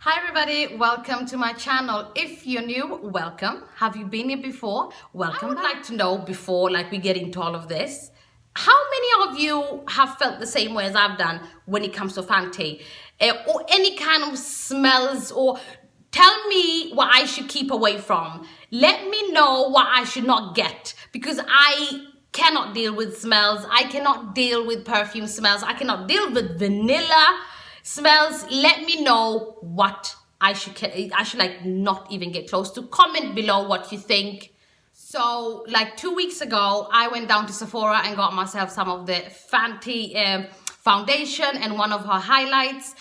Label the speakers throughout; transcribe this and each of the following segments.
Speaker 1: Hi everybody, welcome to my channel. If you're new, welcome. Have you been here before? Welcome. I would like to know before we get into all of this, how many of you have felt the same way as I've done when it comes to Fenty? Or any kind of smells, or tell me what I should keep away from. Let me know what I should not get, because I cannot deal with smells. I cannot deal with perfume smells. I cannot deal with vanilla smells. Let me know what I should not even get close to. Comment below what you think. So 2 weeks ago, I went down to Sephora and got myself some of the Fenty foundation and one of her highlights.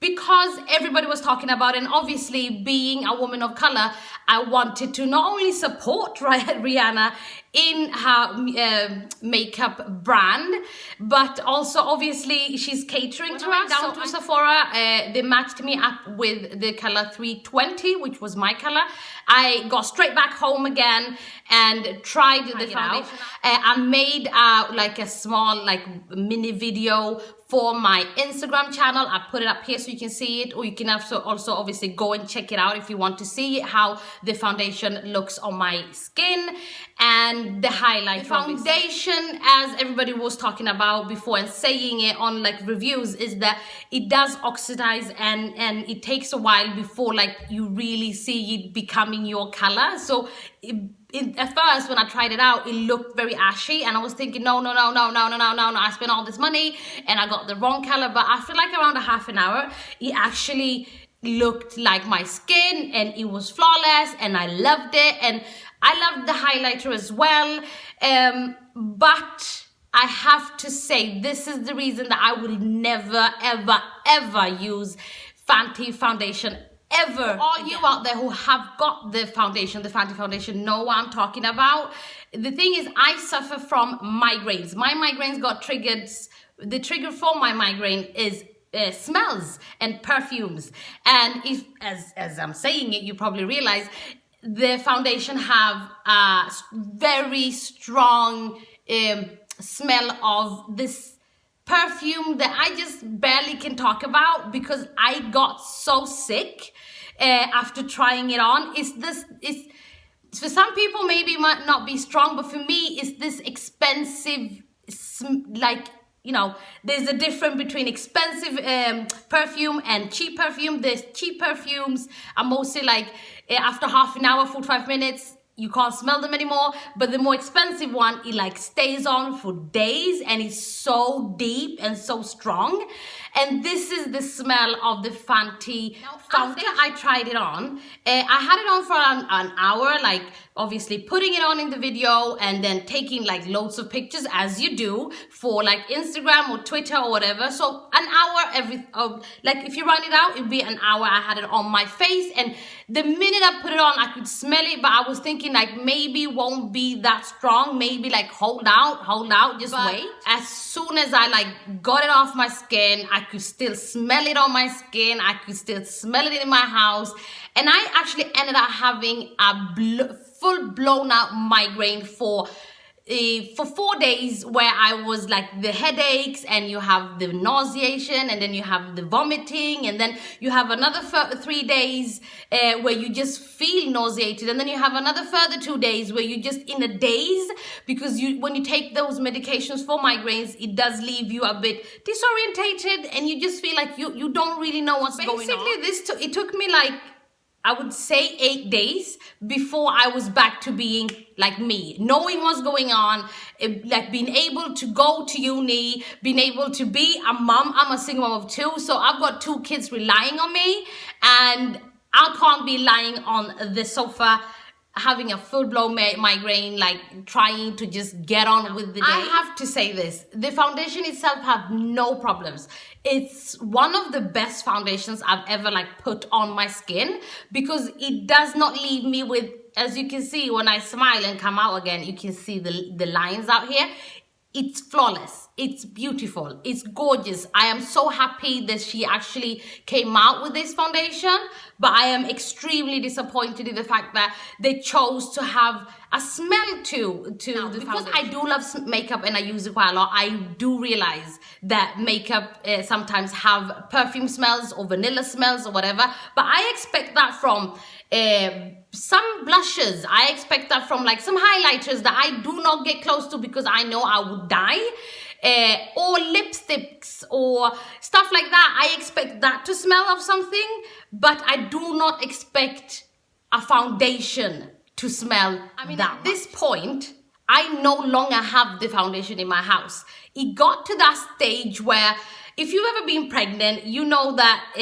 Speaker 1: Because everybody was talking about it, and obviously being a woman of color, I wanted to not only support Rihanna in her makeup brand, but also obviously she's catering to us. Down to Sephora, they matched me up with the color 320, which was my color. I got straight back home again and tried the foundation. I made a small mini video for my Instagram channel. I put it up here so you can see it, or you can also obviously go and check it out if you want to see how the foundation looks on my skin. And the highlight foundation, as everybody was talking about before and saying it on reviews, is that it does oxidize and it takes a while before you really see it becoming your color. So at first when I tried it out, it looked very ashy, and I was thinking no, I spent all this money and I got the wrong color. But after around a half an hour, it actually looked like my skin and it was flawless, and I loved it, and I loved the highlighter as well. But I have to say, this is the reason that I will never ever use Fenty foundation ever. All you out there who have got the Fenty foundation know what I'm talking about. The thing is, I suffer from migraines. My migraines got triggered. The trigger for my migraine is smells and perfumes. And if, as I'm saying it, you probably realize the foundation have a very strong smell of this perfume that I just barely can talk about, because I got so sick after trying it on. It's for some people maybe it might not be strong, but for me it's this expensive, there's a difference between expensive perfume and cheap perfume. There's cheap perfumes are mostly after half an hour, 45 minutes, you can't smell them anymore. But the more expensive one, it stays on for days, and it's so deep and so strong. And this is the smell of the Fenty foundation. After I tried it on, I had it on for an hour, obviously putting it on in the video and then taking loads of pictures, as you do for Instagram or Twitter or whatever. So an hour if you run it out, it'd be an hour. I had it on my face, and the minute I put it on, I could smell it, but I was thinking maybe it won't be that strong. Maybe hold out, just wait. As soon as I got it off my skin, I could still smell it on my skin. I could still smell it in my house. And I actually ended up having a full blown out migraine for 4 days, where I was the headaches, and you have the nauseation, and then you have the vomiting, and then you have another 3 days where you just feel nauseated, and then you have another further 2 days where you're just in a daze, because when you take those medications for migraines, it does leave you a bit disorientated, and you just feel you don't really know what's going on. Basically, it took me I would say 8 days before I was back to being me, knowing what's going on, being able to go to uni, being able to be a mom. I'm a single mom of 2, so I've got 2 kids relying on me, and I can't be lying on the sofa having a full-blown migraine, trying to just get on with the day. I have to say this, the foundation itself have no problems. It's one of the best foundations I've ever put on my skin, because it does not leave me with, as you can see when I smile and come out again, you can see the lines out here. It's flawless. It's beautiful. It's gorgeous. I am so happy that she actually came out with this foundation, but I am extremely disappointed in the fact that they chose to have a smell to now, the because foundation. I do love makeup and I use it quite a lot. I do realize that makeup sometimes have perfume smells or vanilla smells or whatever, but I expect that from some blushes. I expect that from like some highlighters that I do not get close to because I know I would die. Or lipsticks or stuff like that. I expect that to smell of something, but I do not expect a foundation to smell that at this point, I no longer have the foundation in my house. It got to that stage where if you've ever been pregnant, you know that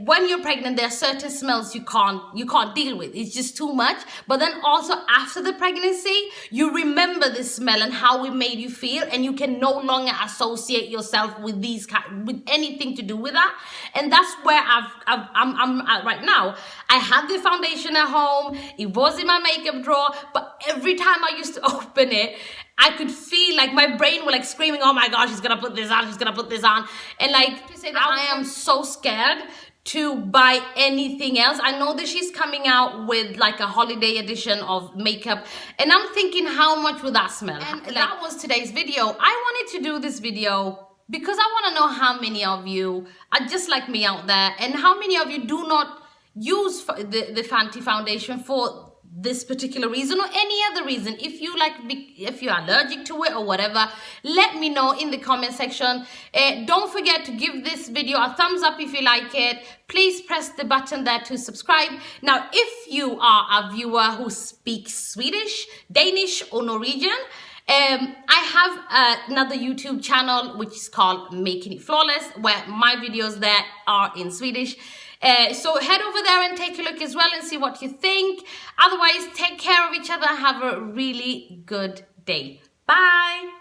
Speaker 1: when you're pregnant, there are certain smells you can't deal with. It's just too much. But then also after the pregnancy, you remember the smell and how it made you feel, and you can no longer associate yourself with with anything to do with that. And that's where I'm at right now. I had the foundation at home. It was in my makeup drawer, but every time I used to open it, I could feel like my brain was like screaming, oh my gosh, she's gonna put this on, she's gonna put this on. And like, to say that I am so scared to buy anything else. I know that she's coming out with like a holiday edition of makeup, and I'm thinking, how much would that smell? And like, that was today's video. I wanted to do this video because I want to know how many of you are just like me out there, and how many of you do not use the Fenty foundation for this particular reason or any other reason. If you like, if you're allergic to it or whatever, let me know in the comment section. Don't forget to give this video a thumbs up if you like it. Please press the button there to subscribe. Now, if you are a viewer who speaks Swedish, Danish or Norwegian, I have another YouTube channel which is called Making It Flawless, where my videos there are in Swedish. So head over there and take a look as well and see what you think. Otherwise, take care of each other. Have a really good day. Bye.